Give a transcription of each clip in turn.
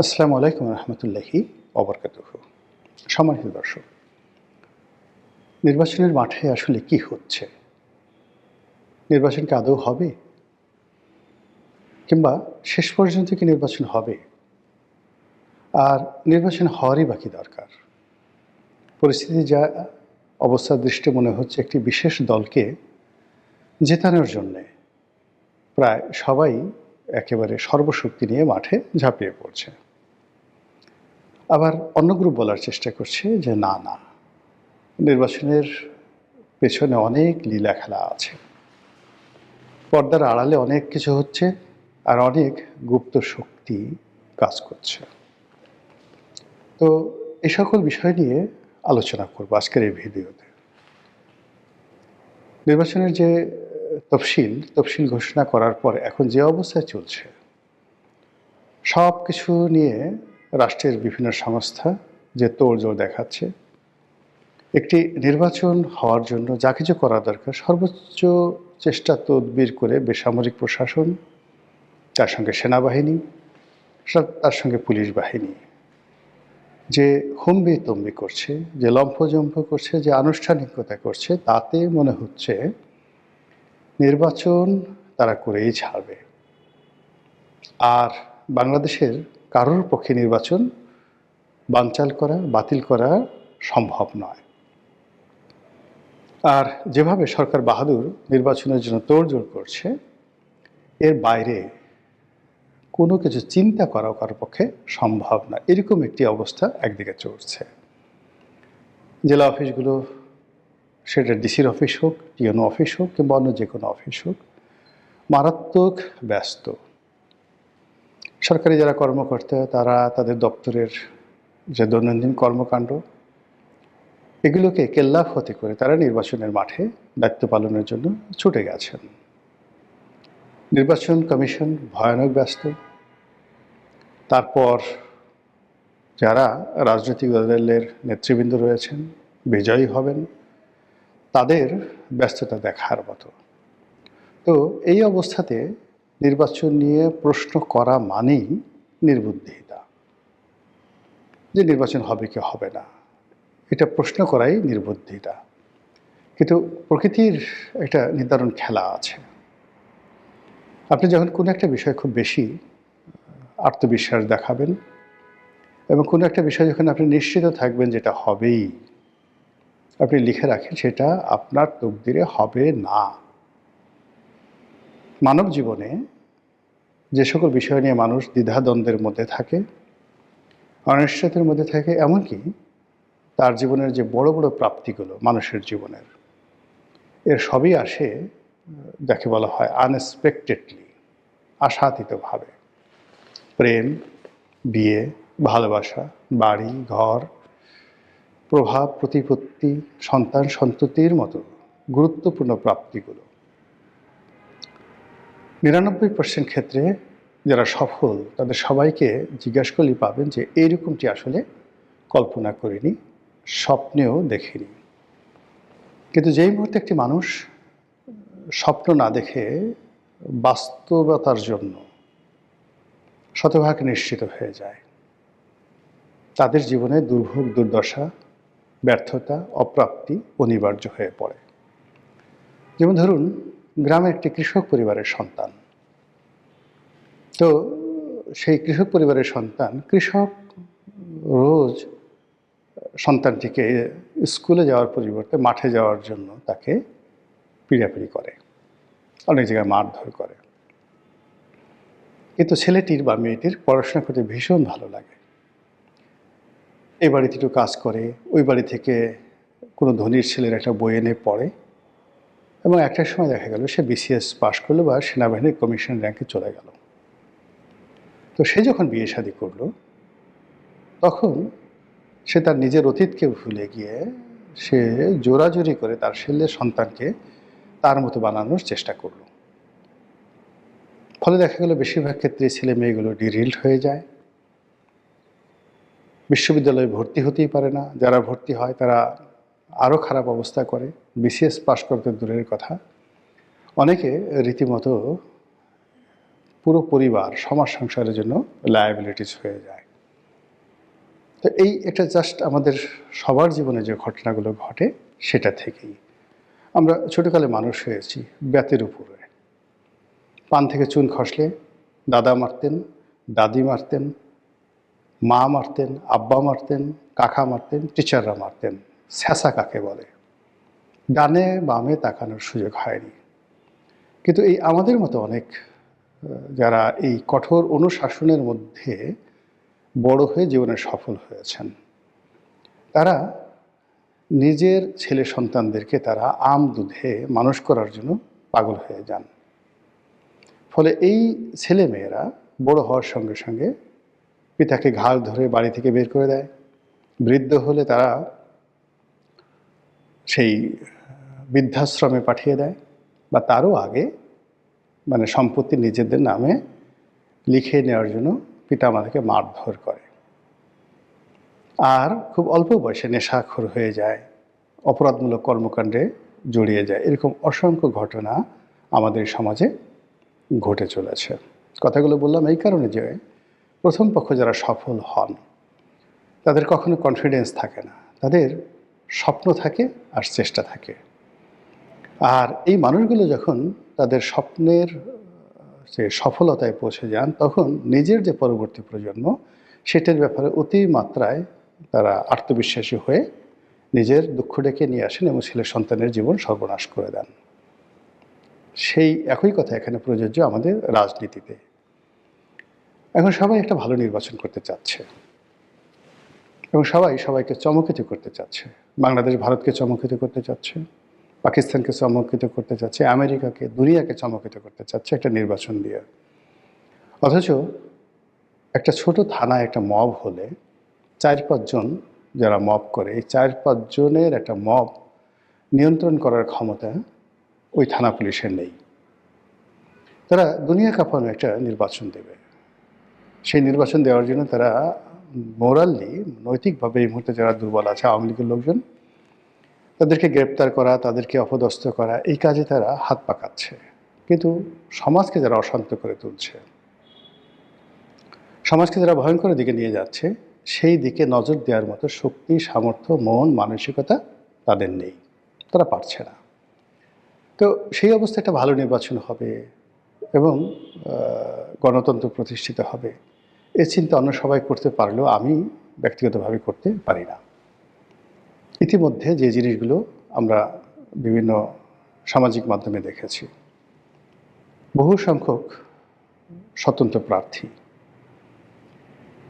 আসসালামু আলাইকুম রহমতুল্লাহি ওবরকাতুহু। সম্মানিত দর্শক, নির্বাচনের মাঠে আসলে কি হচ্ছে? নির্বাচন কি আদৌ হবে? কিংবা শেষ পর্যন্ত কি নির্বাচন হবে? আর নির্বাচন হওয়ারই বা কি দরকার? পরিস্থিতি যা অবস্থা দৃষ্টে মনে হচ্ছে একটি বিশেষ দলকে জেতানোর জন্যে প্রায় সবাই একেবারে সর্বশক্তি নিয়ে মাঠে ঝাঁপিয়ে পড়ছে। আবার অন্য গ্রুপ বলার চেষ্টা করছে যে না, নির্বাচনের পেছনে অনেক লীলা খেলা আছে। পর্দার আড়ালে অনেক কিছু হচ্ছে আর অনেক গুপ্ত শক্তি কাজ করছে। তো এই সকল বিষয় নিয়ে আলোচনা করব আজকের এই ভিডিওতে। নির্বাচনের যে তফসিল ঘোষণা করার পর এখন যে অবস্থায় চলছে, সব কিছু নিয়ে রাষ্ট্রের বিভিন্ন সংস্থা যে তোড়জোড় দেখাচ্ছে, একটি নির্বাচন হওয়ার জন্য যা কিছু করা দরকার সর্বোচ্চ চেষ্টা তদবির করে বেসামরিক প্রশাসন, তার সঙ্গে সেনাবাহিনী, তার সঙ্গে পুলিশ বাহিনী যে হম্বিতম্বি করছে, যে লম্ফজম্ফ করছে, যে আনুষ্ঠানিকতা করছে, তাতে মনে হচ্ছে নির্বাচন তারা করেই ছাড়বে। আর বাংলাদেশের কারোর পক্ষে নির্বাচন বাতিল করা সম্ভব নয়। আর যেভাবে সরকার বাহাদুর নির্বাচনের জন্য তোড়জোড় করছে, এর বাইরে কোনো কিছু চিন্তা করাও কারোর পক্ষে সম্ভব না। এরকম একটি অবস্থা একদিকে চলছে। জেলা অফিসগুলো, সেটা ডিসির অফিস হোক, টিএনও অফিস হোক কিংবা অন্য যে কোনো অফিস হোক, মারাত্মক ব্যস্ত। সরকারি যারা কর্মকর্তা তারা তাদের দপ্তরের যে দৈনন্দিন কর্মকাণ্ড, এগুলোকে কেল্লাফতে করে তারা নির্বাচনের মাঠে দায়িত্ব পালনের জন্য ছুটে গেছেন। নির্বাচন কমিশন ভয়ানক ব্যস্ত। তারপর যারা রাজনৈতিক দলের নেতৃবৃন্দ রয়েছেন, বিজয়ী হবেন, তাদের ব্যস্ততা দেখার মতো। তো এই অবস্থাতে নির্বাচন নিয়ে প্রশ্ন করা মানেই নির্বুদ্ধিতা, যে নির্বাচন হবে কি হবে না, এটা প্রশ্ন করাই নির্বুদ্ধিতা। কিন্তু প্রকৃতির একটা নির্ধারণ খেলা আছে। আপনি যখন কোনো একটা বিষয় খুব বেশি আত্মবিশ্বাস দেখাবেন এবং কোনো একটা বিষয় যখন আপনি নিশ্চিত থাকবেন যেটা হবেই, আপনি লিখে রাখেন সেটা আপনার তকদিরে হবে না। মানব জীবনে যে সকল বিষয় নিয়ে মানুষ দ্বিধাদ্বন্দ্বের মধ্যে থাকে, অনিশ্চয়তার মধ্যে থাকে, এমনকি তার জীবনের যে বড় বড় প্রাপ্তিগুলো মানুষের জীবনের, এর সবই আসে যাকে বলা হয় আনএক্সপেক্টেডলি, আশাতীতভাবে। প্রেম, বিয়ে, ভালোবাসা, বাড়ি ঘর, প্রভাব প্রতিপত্তি, সন্তান সন্ততির মতো গুরুত্বপূর্ণ প্রাপ্তিগুলো ৯৯% ক্ষেত্রে যারা সফল তাদের সবাইকে জিজ্ঞাসা করলেই পাবেন যে এইরকমটি আসলে কল্পনা করিনি, স্বপ্নেও দেখিনি। কিন্তু যেই মুহূর্তে একটি মানুষ স্বপ্ন না দেখে বাস্তবতার জন্য শতভাগ নিশ্চিত হয়ে যায়, তাদের জীবনে দুর্ভোগ, দুর্দশা, ব্যর্থতা, অপ্রাপ্তি অনিবার্য হয়ে পড়ে। যেমন ধরুন, গ্রামের একটি কৃষক পরিবারের সন্তান। তো সেই কৃষক পরিবারের সন্তান, কৃষক রোজ সন্তানটিকে স্কুলে যাওয়ার পরিবর্তে মাঠে যাওয়ার জন্য তাকে পিড়াপিড়ি করে, অনেক জায়গায় মারধর করে। কিন্তু ছেলেটির বা মেয়েটির পড়াশোনা করতে ভীষণ ভালো লাগে। এই বাড়িতে একটু কাজ করে, ওই বাড়ি থেকে কোনো ধনীর ছেলের একটা বই এনে পড়ে এবং একটা সময় দেখা গেল সে বিসিএস পাশ করলো বা সেনাবাহিনীর কমিশন র্যাঙ্কে চলে গেল। তো সে যখন বিয়ে শাদী করলো, তখন সে তার নিজের অতীতকে ভুলে গিয়ে সে জোরাজুরি করে তার ছেলের সন্তানকে তার মতো বানানোর চেষ্টা করলো। ফলে দেখা গেল বেশিরভাগ ক্ষেত্রে ছেলে মেয়েগুলো ডিরিল্ড হয়ে যায়, বিশ্ববিদ্যালয়ে ভর্তি হতেই পারে না। যারা ভর্তি হয় তারা আরও খারাপ অবস্থা করে, বিসিএস পাশ করতে দূরের কথা, অনেকে রীতিমতো পুরো পরিবার, সমাজ সংসারের জন্য লায়াবিলিটিস হয়ে যায়। তো এই একটা জাস্ট আমাদের সবার জীবনে যে ঘটনাগুলো ঘটে সেটা থেকেই আমরা ছোটোকালে মানুষ হয়েছি ব্যাতের উপরে। পান থেকে চুন খসলে দাদা মারতেন, দাদি মারতেন, মা মারতেন, আব্বা মারতেন, কাকা মারতেন, টিচাররা মারতেন। স্যাঁচা কাকে বলে? ডানে বামে তাকানোর সুযোগ হয়নি। কিন্তু এই আমাদের মতো অনেক যারা এই কঠোর অনুশাসনের মধ্যে বড় হয়ে জীবনে সফল হয়েছেন, তারা নিজের ছেলে সন্তানদেরকে তারা আম দুধে মানুষ করার জন্য পাগল হয়ে যান। ফলে এই ছেলে মেয়েরা বড় হওয়ার সঙ্গে সঙ্গে পিতাকে ঘাড় ধরে বাড়ি থেকে বের করে দেয়। বৃদ্ধ হলে তারা সেই বৃদ্ধাশ্রমে পাঠিয়ে দেয়, বা তারও আগে মানে সম্পত্তি নিজেদের নামে লিখে নেওয়ার জন্য পিতামাতাকে মারধর করে। আর খুব অল্প বয়সে নেশাখোর হয়ে যায়, অপরাধমূলক কর্মকাণ্ডে জড়িয়ে যায়। এরকম অসংখ্য ঘটনা আমাদের সমাজে ঘটে চলেছে। কথাগুলো বললাম এই কারণে যে প্রথম পক্ষ যারা সফল হন তাদের কখনো কনফিডেন্স থাকে না, তাদের স্বপ্ন থাকে আর চেষ্টা থাকে। আর এই মানুষগুলো যখন তাদের স্বপ্নের যে সফলতায় পৌঁছে যান, তখন নিজের যে পরবর্তী প্রজন্ম সেটার ব্যাপারে অতিমাত্রায় তারা আত্মবিশ্বাসী হয়ে নিজের দুঃখ ডেকে নিয়ে আসেন এবং ছেলে সন্তানের জীবন সর্বনাশ করে দেন। সেই একই কথা এখানে প্রযোজ্য আমাদের রাজনীতিতে। এখন সবাই একটা ভালো নির্বাচন করতে চাচ্ছে এবং সবাইকে চমকিত করতে চাচ্ছে। বাংলাদেশ ভারতকে চমকিত করতে চাচ্ছে, পাকিস্তানকে চমকিত করতে চাচ্ছে, আমেরিকাকে, দুনিয়াকে চমকিত করতে চাচ্ছে একটা নির্বাচন দিয়ে। অথচ একটা ছোট থানায় একটা মব হলে 4-5 জন যারা মব করে, এই 4-5 জনের একটা মব নিয়ন্ত্রণ করার ক্ষমতা ওই থানা পুলিশের নেই। তারা দুনিয়া কাঁপানো একটা নির্বাচন দেবে। সেই নির্বাচন দেওয়ার জন্য তারা মোরালি, নৈতিকভাবে এই মুহূর্তে যারা দুর্বল আছে, আওয়ামী লীগের লোকজন, তাদেরকে গ্রেপ্তার করা, তাদেরকে অপদস্থ করা, এই কাজে তারা হাত পাকাচ্ছে। কিন্তু সমাজকে যারা অশান্ত করে তুলছে, সমাজকে যারা ভয়ঙ্কর দিকে নিয়ে যাচ্ছে, সেই দিকে নজর দেওয়ার মতো শক্তি, সামর্থ্য, মন, মানসিকতা তাদের নেই, তারা পারছে না। তো সেই অবস্থায় একটা ভালো নির্বাচন হবে এবং গণতন্ত্র প্রতিষ্ঠিত হবে, এ চিন্তা অন্য সবাই করতে পারলেও আমি ব্যক্তিগতভাবে করতে পারি না। ইতিমধ্যে যে জিনিসগুলো আমরা বিভিন্ন সামাজিক মাধ্যমে দেখেছি, বহু সংখ্যক স্বতন্ত্র প্রার্থী,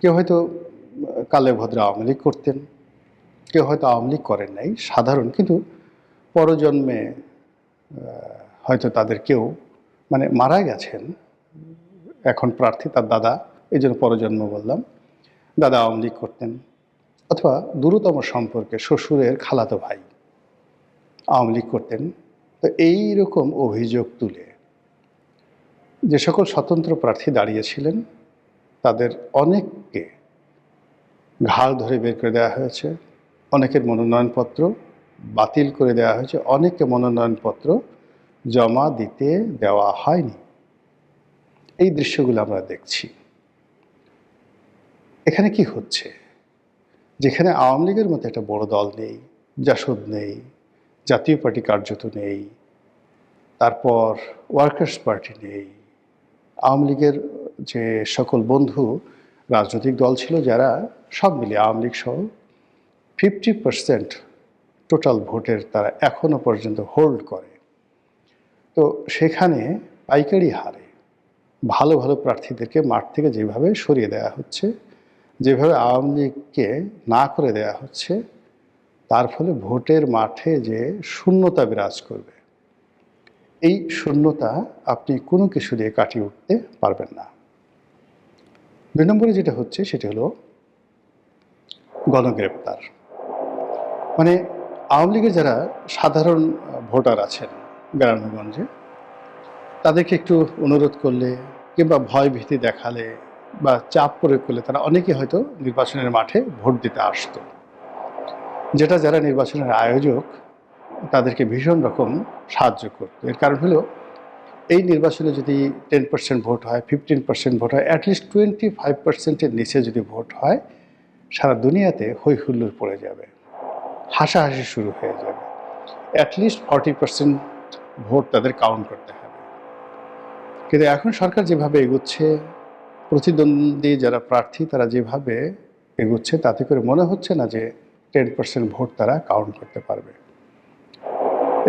কেউ হয়তো কালে ভদ্রে আওয়ামী লীগ করতেন, কেউ হয়তো আওয়ামী লীগ করেন নাই, সাধারণ, কিন্তু পরজন্মে হয়তো তাদের কেউ মানে মারা গেছেন, এখন প্রার্থী তার দাদা, এই জন্য পরজন্ম বললাম, দাদা আওয়ামী লীগ করতেন, অথবা দূরতম সম্পর্কে শ্বশুরের খালাতো ভাই আওয়ামী লীগ করতেন। তো এইরকম অভিযোগ তুলে যে সকল স্বতন্ত্র প্রার্থী দাঁড়িয়েছিলেন তাদের অনেককে ঘাড় ধরে বের করে দেওয়া হয়েছে, অনেকের মনোনয়নপত্র বাতিল করে দেওয়া হয়েছে, অনেককে মনোনয়নপত্র জমা দিতে দেওয়া হয়নি। এই দৃশ্যগুলো আমরা দেখছি। এখানে কি হচ্ছে? যেখানে আওয়ামী লীগের মতো একটা বড় দল নেই, জাসদ নেই, জাতীয় পার্টি কার্যত নেই, তারপর ওয়ার্কার্স পার্টি নেই, আওয়ামী লীগের যে সকল বন্ধু রাজনৈতিক দল ছিল যারা সব মিলিয়ে আওয়ামী লীগ সহ 50% টোটাল ভোটের তারা এখনও পর্যন্ত হোল্ড করে। তো সেখানে পাইকারি হারে ভালো ভালো প্রার্থীদেরকে মাঠ থেকে যেভাবে সরিয়ে দেওয়া হচ্ছে, যেভাবে আওয়ামী লীগকে না করে দেওয়া হচ্ছে, তার ফলে ভোটের মাঠে যে শূন্যতা বিরাজ করবে, এই শূন্যতা আপনি কোনো কিছু দিয়ে কাটিয়ে উঠতে পারবেন না। 2 নম্বরে যেটা হচ্ছে সেটা হলো গণগ্রেপ্তার। মানে আওয়ামী লীগের যারা সাধারণ ভোটার আছেন গ্রামগঞ্জে, তাদেরকে একটু অনুরোধ করলে কিংবা ভয় ভীতি দেখালে বা চাপ প্রয়োগ করলে তারা অনেকে হয়তো নির্বাচনের মাঠে ভোট দিতে আসতো, যেটা যারা নির্বাচনের আয়োজক তাদেরকে ভীষণ রকম সাহায্য করতো। এর কারণ হলো এই নির্বাচনে যদি 10% ভোট হয়, 15% ভোট হয়, অ্যাটলিস্ট 25%-এর নিচে যদি ভোট হয়, সারা দুনিয়াতে হৈ হুল্লোড় পড়ে যাবে, হাসাহাসি শুরু হয়ে যাবে। অ্যাটলিস্ট 40% ভোট তাদের কাউন্ট করতে হবে। কিন্তু এখন সরকার যেভাবে এগুচ্ছে, প্রতিদ্বন্দ্বী যারা প্রার্থী তারা যেভাবে এগুচ্ছে, তাতে করে মনে হচ্ছে না যে 10% ভোট তারা কাউন্ট করতে পারবে।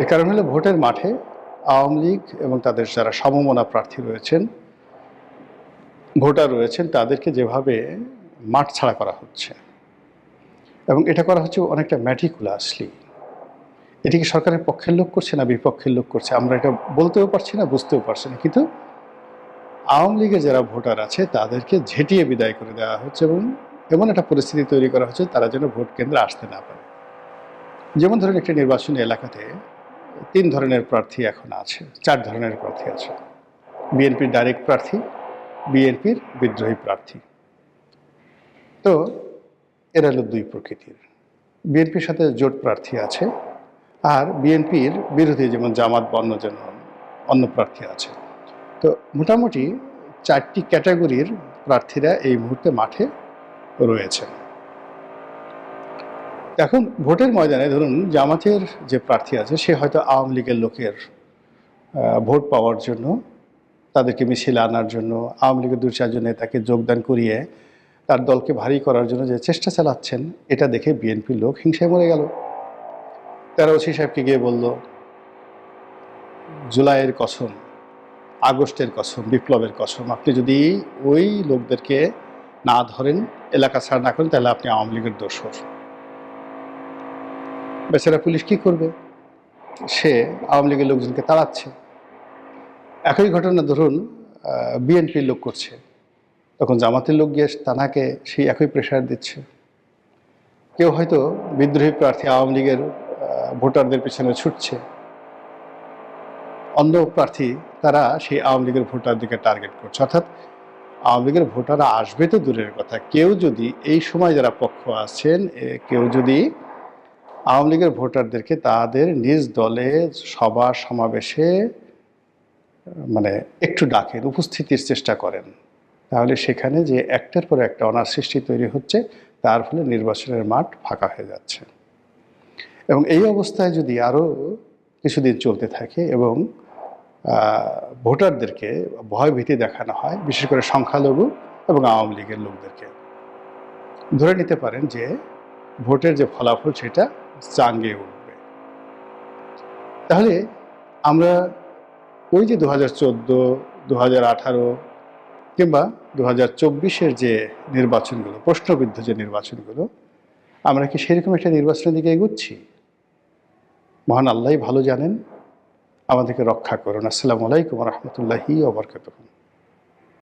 এর কারণ হলো ভোটের মাঠে আওয়ামী লীগ এবং তাদের যারা সমমনা প্রার্থী রয়েছেন, ভোটার রয়েছেন, তাদেরকে যেভাবে মাঠ ছাড়া করা হচ্ছে, এবং এটা করা হচ্ছে অনেকটা ম্যাটিকুলাসলি। এটি কি সরকারের পক্ষের লোক করছে না বিপক্ষের লোক করছে আমরা এটা বলতেও পারছি না, বুঝতেও পারছি না। কিন্তু আওয়ামী লীগের যারা ভোটার আছে তাদেরকে ঝেঁটিয়ে বিদায় করে দেওয়া হচ্ছে এবং এমন একটা পরিস্থিতি তৈরি করা হচ্ছে তারা যেন ভোট কেন্দ্রে আসতে না পারে। যেমন ধরুন একটি নির্বাচনী এলাকাতে 3 ধরনের প্রার্থী এখন আছে, 4 ধরনের প্রার্থী আছে। বিএনপির ডাইরেক্ট প্রার্থী, বিএনপির বিদ্রোহী প্রার্থী। তো এরা হলো 2 প্রকৃতির। বিএনপির সাথে জোট প্রার্থী আছে, আর বিএনপির বিরোধী যেমন জামাত বা অন্য প্রার্থী আছে। তো মোটামুটি 4টি ক্যাটাগরির প্রার্থীরা এই মুহূর্তে মাঠে রয়েছে। এখন ভোটের ময়দানে ধরুন জামাতের যে প্রার্থী আছে সে হয়তো আওয়ামী লীগের লোকের ভোট পাওয়ার জন্য, তাদেরকে মিছিলে আনার জন্য, আওয়ামী লীগের 2-4 জন নেতাকে যোগদান করিয়ে তার দলকে ভারী করার জন্য যে চেষ্টা চালাচ্ছেন, এটা দেখে বিএনপির লোক হিংসায় মরে গেল। তারা ওসি সাহেবকে গিয়ে বলল, জুলাইয়ের কসম, আগস্টের কসম, বিপ্লবের কসম, আপনি যদি ওই লোকদেরকে না ধরেন, এলাকা ছাড়া না করেন, তাহলে আপনি আওয়ামী লীগের দোসর। বেচারা পুলিশ কি করবে? সে আওয়ামী লীগের লোকজনকে তাড়াচ্ছে। একই ঘটনা ধরুন বিএনপির লোক করছে, তখন জামাতের লোক গিয়ে তানাকে সেই একই প্রেশার দিচ্ছে। কেউ হয়তো বিদ্রোহী প্রার্থী আওয়ামী লীগের ভোটারদের পিছনে ছুটছে, অন্য প্রার্থী তারা সেই আওয়ামী লীগের ভোটারদেরকে টার্গেট করছে। অর্থাৎ আওয়ামী লীগের ভোটাররা আসবে তো দূরের কথা, কেউ যদি এই সময় যারা পক্ষ আছেন, কেউ যদি আওয়ামী লীগের ভোটারদেরকে তাদের নিজ দলে সভা সমাবেশে মানে একটু ডাকেন, উপস্থিতির চেষ্টা করেন, তাহলে সেখানে যে একটার পর একটা অনার সৃষ্টি তৈরি হচ্ছে, তার ফলে নির্বাচনের মাঠ ফাঁকা হয়ে যাচ্ছে। এবং এই অবস্থায় যদি আরও কিছুদিন চলতে থাকে এবং ভোটারদেরকে ভয় ভীতি দেখানো হয়, বিশেষ করে সংখ্যালঘু এবং আওয়ামী লীগের লোকদেরকে, ধরে নিতে পারেন যে ভোটের যে ফলাফল সেটা চাঙ্গে উঠবে। তাহলে আমরা ওই যে 2014, 2018 কিংবা 2024-এর যে নির্বাচনগুলো, প্রশ্নবিদ্ধ যে নির্বাচনগুলো, আমরা কি সেরকম একটা নির্বাচনের দিকে এগোচ্ছি? মহান আল্লাহই ভালো জানেন। আমাদেরকে রক্ষা করুন। আসসালামু আলাইকুম ওয়া রাহমাতুল্লাহি ওয়া বারাকাতুহু।